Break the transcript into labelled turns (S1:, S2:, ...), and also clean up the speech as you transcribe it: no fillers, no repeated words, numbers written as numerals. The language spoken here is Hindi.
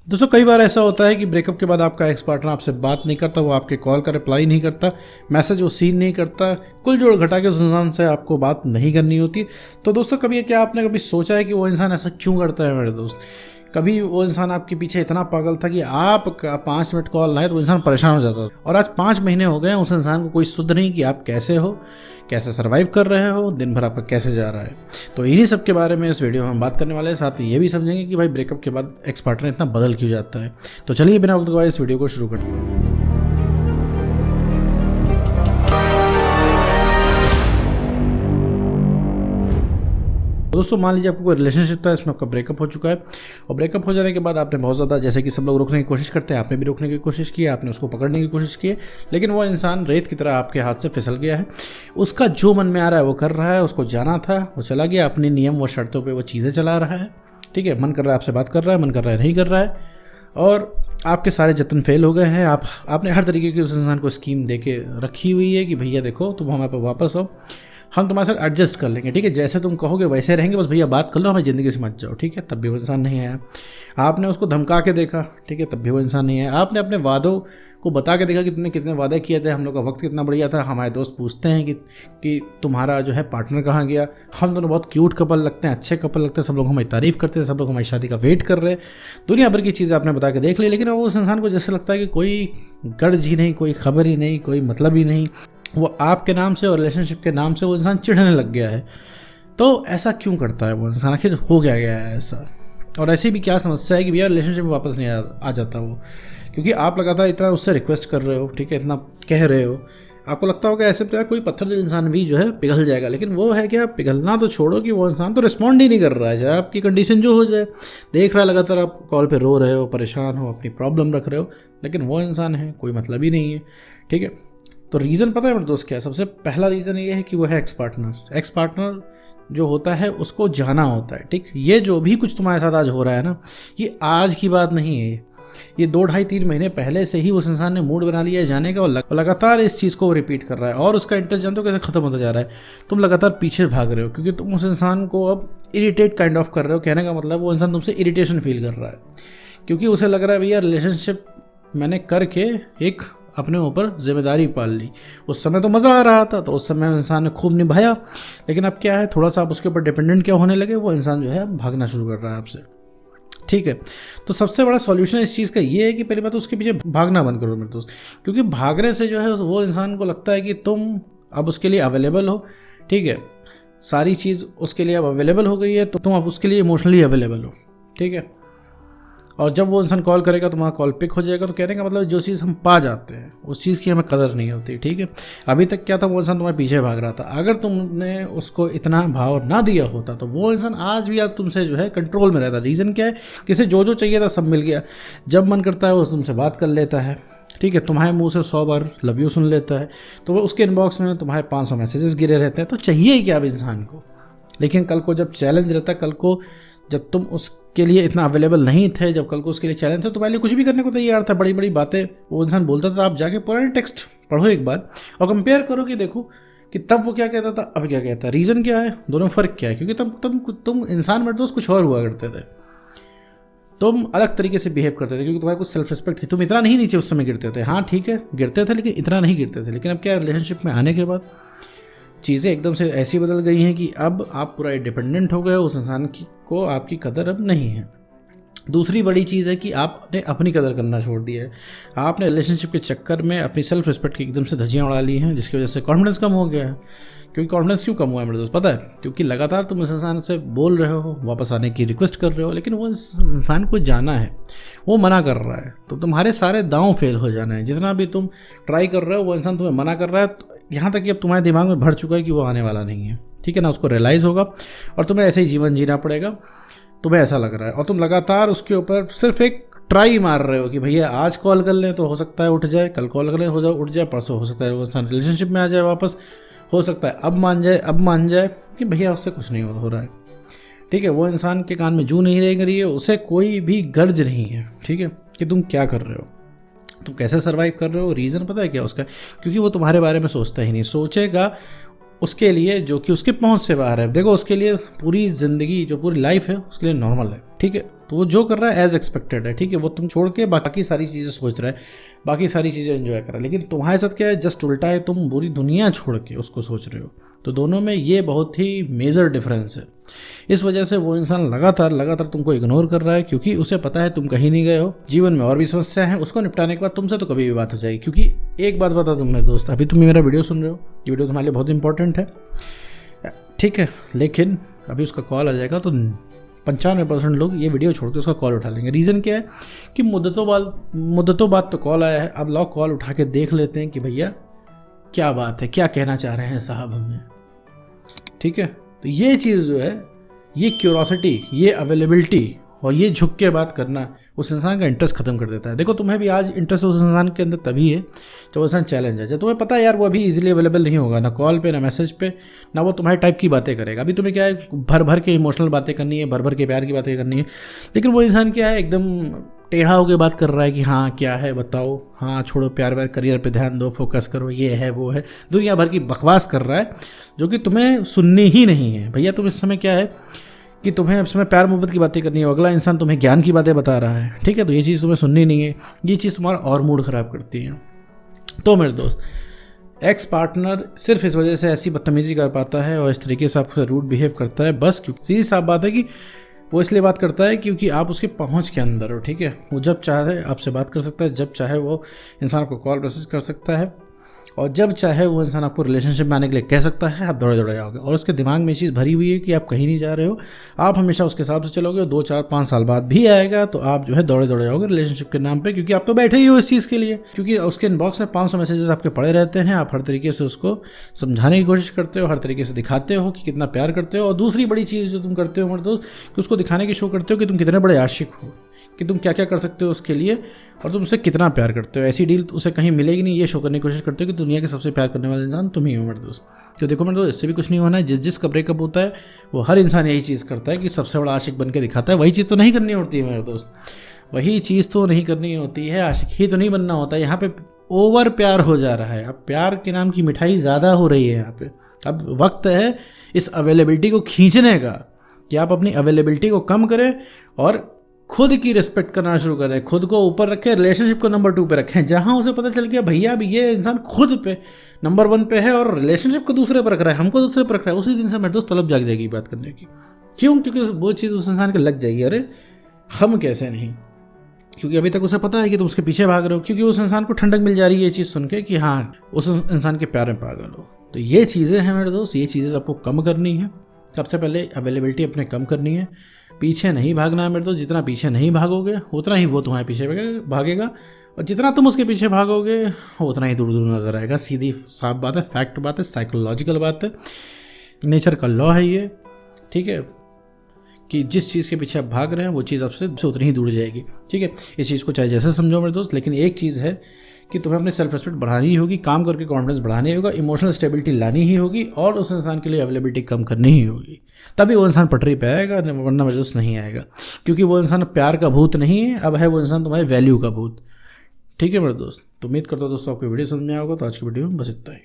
S1: दोस्तों कई बार ऐसा होता है कि ब्रेकअप के बाद आपका एक्स पार्टनर आपसे बात नहीं करता, वो आपके कॉल का रिप्लाई नहीं करता, मैसेज वो सीन नहीं करता, कुल जोड़ घटा के उस इंसान से आपको बात नहीं करनी होती। तो दोस्तों कभी क्या आपने कभी सोचा है कि वो इंसान ऐसा क्यों करता है? मेरे दोस्त, कभी वो इंसान आपके पीछे इतना पागल था कि आप 5 मिनट कॉल लाए तो वो इंसान परेशान हो जाता था। और आज 5 महीने हो गए उस इंसान को कोई सुध नहीं कि आप कैसे हो, कैसे सर्वाइव कर रहे हो, दिन भर आपका कैसे जा रहा है। तो इन्हीं सब के बारे में इस वीडियो में हम बात करने वाले हैं। साथ में ये भी समझेंगे कि भाई ब्रेकअप के बाद एक्स पार्टनर इतना बदल क्यों जाता है। तो चलिए बिना वक्त गवाए इस वीडियो को शुरू करते हैं। दोस्तों मान लीजिए आपको कोई रिलेशनशिप था, इसमें आपका ब्रेकअप हो चुका है और ब्रेकअप हो जाने के बाद आपने बहुत ज़्यादा, जैसे कि सब लोग रोकने की कोशिश करते हैं, आपने भी रोकने की कोशिश की, आपने उसको पकड़ने की कोशिश की, लेकिन वो इंसान रेत की तरह आपके हाथ से फिसल गया है। उसका जो मन में आ रहा है वो कर रहा है, उसको जाना था वो चला गया, अपने नियम व शर्तों पर वो चीज़ें चला रहा है। ठीक है, मन कर रहा है आपसे बात कर रहा है, मन कर रहा है नहीं कर रहा है, और आपके सारे जतन फेल हो गए हैं। आपने हर तरीके की उस इंसान को स्कीम दे के रखी हुई है कि भैया देखो तुम हमारे पास वापस आओ, हम तुम्हारे साथ एडजस्ट कर लेंगे, ठीक है, जैसे तुम कहोगे वैसे रहेंगे, बस भैया बात कर लो, हमें ज़िंदगी से मत जाओ। ठीक है, तब भी वो इंसान नहीं आया। आपने उसको धमका के देखा, ठीक है, तब भी वो इंसान नहीं आया। आपने अपने वादों को बता के देखा कि तुमने कितने वादे किए थे, हम लोग का वक्त कितना बढ़िया था, हमारे दोस्त पूछते हैं कि तुम्हारा जो है पार्टनर कहाँ गया, हम दोनों बहुत क्यूट कपल लगते हैं, अच्छे कपल लगते हैं, सब लोग हमारी तारीफ़ करते हैं, सब लोग हमारी शादी का वेट कर रहे हैं, दुनिया भर की चीज़ें आपने बता के देख ली। लेकिन वो उस इंसान को जैसे लगता है कि कोई गर्ज ही नहीं, कोई खबर ही नहीं, कोई मतलब ही नहीं, वो आपके नाम से और रिलेशनशिप के नाम से वो इंसान चिढ़ने लग गया है। तो ऐसा क्यों करता है वो इंसान? आखिर हो गया है ऐसा? और ऐसी भी क्या समस्या है कि भैया रिलेशनशिप में वापस नहीं आ जाता वो? क्योंकि आप लगातार इतना उससे रिक्वेस्ट कर रहे हो, ठीक है, इतना कह रहे हो, आपको लगता होगा ऐसे तो यार कोई पत्थर दिल इंसान भी जो है पिघल जाएगा। लेकिन वो है क्या, पिघलना तो छोड़ो कि वो इंसान तो रिस्पॉन्ड ही नहीं कर रहा है, चाहे आपकी कंडीशन जो हो जाए। देख रहा है लगातार आप कॉल पे रो रहे हो, परेशान हो, अपनी प्रॉब्लम रख रहे हो, लेकिन वो इंसान है कोई मतलब ही नहीं है। ठीक है, तो रीज़न पता है मेरे दोस्त क्या है? सबसे पहला रीज़न ये है कि वो है एक्स पार्टनर। एक्स पार्टनर जो होता है उसको जाना होता है। ठीक, ये जो भी कुछ तुम्हारे साथ आज हो रहा है ना, ये आज की बात नहीं है, ये 2 ढाई 3 महीने पहले से ही उस इंसान ने मूड बना लिया है जाने का, और लगातार इस चीज़ को रिपीट कर रहा है। और उसका इंटरेस्ट जानते हो कैसे ख़त्म होता जा रहा है? तुम लगातार पीछे भाग रहे हो क्योंकि तुम उस इंसान को अब इरिटेट काइंड ऑफ कर रहे हो। कहने का मतलब वो इंसान तुमसे इरिटेशन फील कर रहा है, क्योंकि उसे लग रहा है भैया रिलेशनशिप मैंने करके एक अपने ऊपर जिम्मेदारी पाल ली। उस समय तो मज़ा आ रहा था, तो उस समय इंसान ने खूब निभाया, लेकिन अब क्या है, थोड़ा सा आप उसके ऊपर डिपेंडेंट क्या होने लगे, वो इंसान जो है भागना शुरू कर रहा है आपसे। ठीक है, तो सबसे बड़ा सॉल्यूशन इस चीज़ का ये है कि पहली बात तो उसके पीछे भागना बंद करो मेरे दोस्त, क्योंकि भागने से जो है वो इंसान को लगता है कि तुम अब उसके लिए अवेलेबल हो। ठीक है, सारी चीज़ उसके लिए अब अवेलेबल हो गई है, तो तुम अब उसके लिए इमोशनली अवेलेबल हो। ठीक है, और जब वो इंसान कॉल करेगा तुम्हारा कॉल पिक हो जाएगा। तो कहने का मतलब जो चीज़ हम पा जाते हैं उस चीज़ की हमें कदर नहीं होती। ठीक है, अभी तक क्या था, वो इंसान तुम्हारे पीछे भाग रहा था। अगर तुमने उसको इतना भाव ना दिया होता तो वो इंसान आज भी आप तुमसे जो है कंट्रोल में रहता। रीज़न क्या है, किसे जो जो चाहिए था सब मिल गया, जब मन करता है वो तुमसे बात कर लेता है। ठीक है, तुम्हारे मुंह से 100 बार लव यू सुन लेता है, तो वो उसके इनबॉक्स में तुम्हारे 500 मैसेजेस गिरे रहते हैं। तो चाहिए ही क्या अब इंसान को? लेकिन कल को जब चैलेंज रहता है, कल को जब तुम उसके लिए इतना अवेलेबल नहीं थे, जब कल को उसके लिए चैलेंज है, तो पहले कुछ भी करने को तैयार था, बड़ी बड़ी बातें वो इंसान बोलता था। आप जाके पुराने टेक्स्ट पढ़ो एक बार और कंपेयर करो कि देखो कि तब वो क्या कहता था, अब क्या कहता है, रीज़न क्या है, दोनों फ़र्क क्या है। क्योंकि तब तुम इंसान में दोस्त कुछ और हुआ करते थे, तुम अलग तरीके से बिहेव करते थे, क्योंकि तुम्हारे कुछ सेल्फ रिस्पेक्ट थी, तुम इतना नहीं नीचे उस समय गिरते थे। हाँ ठीक है, गिरते थे लेकिन इतना नहीं गिरते थे। लेकिन अब क्या, रिलेशनशिप में आने के बाद चीज़ें एकदम से ऐसी बदल गई हैं कि अब आप पूरा डिपेंडेंट हो गए, उस इंसान को आपकी कदर अब नहीं है। दूसरी बड़ी चीज़ है कि आपने अपनी कदर करना छोड़ दिया है। आपने रिलेशनशिप के चक्कर में अपनी सेल्फ रिस्पेक्ट की एकदम से धज्जियाँ उड़ा ली हैं, जिसकी वजह से कॉन्फिडेंस कम हो गया है। क्योंकि कॉन्फिडेंस क्यों कम हुआ है मेरे दोस्त, पता है? क्योंकि लगातार तुम इस इंसान से बोल रहे हो, वापस आने की रिक्वेस्ट कर रहे हो, लेकिन वो इंसान को जाना है, वो मना कर रहा है, तो तुम्हारे सारे दांव फेल हो जाना है। जितना भी तुम ट्राई कर रहे हो वो इंसान तुम्हें मना कर रहा है, यहाँ तक कि अब तुम्हारे दिमाग में भर चुका है कि वो आने वाला नहीं है। ठीक है ना, उसको रियलाइज़ होगा और तुम्हें ऐसे ही जीवन जीना पड़ेगा, तुम्हें ऐसा लग रहा है। और तुम लगातार उसके ऊपर सिर्फ एक ट्राई मार रहे हो कि भैया आज कॉल कर लें तो हो सकता है उठ जाए, कल कॉल कर लें हो जाए उठ जाए, परसों हो सकता है वो इंसान रिलेशनशिप में आ जाए वापस, हो सकता है अब मान जाए कि भैया उससे कुछ नहीं हो रहा है। ठीक है, वो इंसान के कान में जू नहीं रह रही है, उसे कोई भी गर्ज नहीं है। ठीक है, कि तुम क्या कर रहे हो, तुम कैसे सर्वाइव कर रहे हो। रीज़न पता है क्या उसका? क्योंकि वो तुम्हारे बारे में सोचता ही नहीं। सोचेगा उसके लिए जो कि उसके पहुंच से बाहर है। देखो उसके लिए पूरी ज़िंदगी जो पूरी लाइफ है उसके लिए नॉर्मल है, ठीक है। तो वो जो कर रहा है एज एक्सपेक्टेड है, ठीक है। वो तुम छोड़ के बाकी सारी चीज़ें सोच रहा है, बाकी सारी चीज़ें एंजॉय कर रहा है। लेकिन तुम्हारे साथ क्या है, जस्ट उल्टा है, तुम पूरी दुनिया छोड़ के उसको सोच रहे हो। तो दोनों में ये बहुत ही मेजर डिफरेंस है। इस वजह से वो इंसान लगातार तुमको इग्नोर कर रहा है, क्योंकि उसे पता है तुम कहीं नहीं गए हो, जीवन में और भी समस्या है, उसको निपटाने के बाद तुमसे तो कभी भी बात हो जाएगी। क्योंकि एक बात बता दूं मेरे दोस्त, अभी तुम मेरा वीडियो सुन रहे हो, ये वीडियो तुम्हारे लिए बहुत इंपॉर्टेंट है, ठीक है। लेकिन अभी उसका कॉल आ जाएगा तो 95% लोग ये वीडियो छोड़ के उसका कॉल उठा लेंगे। रीज़न क्या है कि मुद्दतों बाद तो कॉल आया है, अब लोग कॉल उठा के देख लेते हैं कि भैया क्या बात है, क्या कहना चाह रहे हैं साहब हमें, ठीक है। तो ये चीज़ जो है, ये क्यूरोसिटी, ये अवेलेबिलिटी और ये झुक के बात करना उस इंसान का इंटरेस्ट खत्म कर देता है। देखो तुम्हें भी आज इंटरेस्ट उस इंसान के अंदर तभी है जब वो इंसान चैलेंज है, जब तुम्हें पता है यार वो अभी इजीली अवेलेबल नहीं होगा, ना कॉल पे ना मैसेज पे, ना वो तुम्हारे टाइप की बातें करेगा। अभी तुम्हें क्या है, भर के इमोशनल बातें करनी है, भर के प्यार की बातें करनी है। लेकिन वो इंसान क्या है, एकदम टेढ़ा होकर बात कर रहा है कि हाँ क्या है बताओ, हाँ छोड़ो प्यार व्यार, करियर पे ध्यान दो, फोकस करो, ये है वो है, दुनिया भर की बकवास कर रहा है जो कि तुम्हें सुननी ही नहीं है। भैया तुम इस समय क्या है कि तुम्हें इस समय प्यार मोहब्बत की बातें करनी है, अगला इंसान तुम्हें ज्ञान की बातें बता रहा है, ठीक है। तो ये चीज़ तुम्हें सुननी नहीं है, ये चीज़ तुम्हारा और मूड ख़राब करती है। तो मेरे दोस्त, एक्स पार्टनर सिर्फ इस वजह से ऐसी बदतमीज़ी कर पाता है और इस तरीके से आपसे रूड बिहेव करता है, बस क्योंकि सीधी साफ बात है कि वो इसलिए बात करता है क्योंकि आप उसके पहुंच के अंदर हो, ठीक है। वो जब चाहे आपसे बात कर सकता है, जब चाहे वो इंसान को कॉल मैसेज कर सकता है, और जब चाहे वो इंसान आपको रिलेशनशिप में आने के लिए कह सकता है, आप दौड़े दौड़े आओगे। और उसके दिमाग में ये चीज़ भरी हुई है कि आप कहीं नहीं जा रहे हो, आप हमेशा उसके हिसाब से चलोगे। 2 4 5 साल बाद भी आएगा तो आप जो है दौड़े दौड़े आओगे रिलेशनशिप के नाम पे, क्योंकि आप तो बैठे ही हो इस चीज़ के लिए। क्योंकि उसके इनबॉक्स में 500 मैसेजेस आपके पड़े रहते हैं, आप हर तरीके से उसको समझाने की कोशिश करते हो, हर तरीके से दिखाते हो कि कितना प्यार करते हो। और दूसरी बड़ी चीज़ जो तुम करते हो मेरे दोस्त, कि उसको दिखाने की शो करते हो कि तुम कितने बड़े आशिक हो, कि तुम क्या क्या कर सकते हो उसके लिए और तुम उससे कितना प्यार करते हो। ऐसी डील उसे कहीं मिलेगी नहीं, ये शो करने की कोशिश करते हो कि दुनिया के सबसे प्यार करने वाला इंसान तुम ही हो मेरे दोस्त। तो देखो मेरे दोस्त, इससे भी कुछ नहीं होना है। जिस का ब्रेकअप होता है वो हर इंसान यही चीज़ करता है कि सबसे बड़ा आशिक बन के दिखाता है। वही चीज़ तो नहीं करनी होती है मेरे दोस्त, वही चीज़ तो नहीं करनी होती है, आशिक ही तो नहीं बनना होता है। यहाँ पे ओवर प्यार हो जा रहा है, अब प्यार के नाम की मिठाई ज़्यादा हो रही है यहाँ पे। अब वक्त है इस अवेलेबिलिटी को खींचने का, कि आप अपनी अवेलेबिलिटी को कम करें और खुद की रिस्पेक्ट करना शुरू करें, खुद को ऊपर रखें, रिलेशनशिप को नंबर 2 पे रखें। जहां उसे पता चल गया भैया अब ये इंसान खुद पे नंबर 1 पे है और रिलेशनशिप को दूसरे पर रख रहा है, हमको दूसरे पर रख रहा है, उसी दिन से मेरे दोस्त तलब जाग जाएगी बात करने की। क्यों? क्योंकि वो चीज़ उस इंसान के लग जाएगी, अरे हम कैसे नहीं, क्योंकि अभी तक उसे पता है कि तुम उसके पीछे भाग रहे हो, क्योंकि उस इंसान को ठंडक मिल जा रही है ये चीज़ सुन के कि हाँ उस इंसान के प्यार में पागल हो। तो ये चीज़ें हैं मेरे दोस्त, ये चीज़ें आपको कम करनी है। सबसे पहले अवेलेबिलिटी अपने कम करनी है, पीछे नहीं भागना है मेरे दोस्त। जितना पीछे नहीं भागोगे उतना ही वो तुम्हारे पीछे भागेगा, और जितना तुम उसके पीछे भागोगे उतना ही दूर दूर नजर आएगा। सीधी साफ बात है, फैक्ट बात है, साइकोलॉजिकल बात है, नेचर का लॉ है ये, ठीक है। कि जिस चीज़ के पीछे आप भाग रहे हैं वो चीज़ आपसे उतनी ही दूर जाएगी, ठीक है। इस चीज़ को चाहे जैसे समझो मेरे दोस्त, लेकिन एक चीज़ है कि तुम्हें अपनी सेल्फ रिस्पेक्ट बढ़ानी ही होगी, काम करके कॉन्फिडेंस बढ़ानी ही होगा, इमोशनल स्टेबिलिटी लानी ही होगी और उस इंसान के लिए अवेलेबिलिटी कम करनी ही होगी। तभी वो इंसान पटरी पे आएगा, वरना मेरे दोस्त नहीं आएगा। क्योंकि वो इंसान प्यार का भूत नहीं है, अब है वो इंसान तुम्हारे वैल्यू का भूत, ठीक है मेरे दोस्त। तो उम्मीद करता हूँ दोस्तों आपको वीडियो समझ में आएगा। तो आज की वीडियो में बस इतना ही।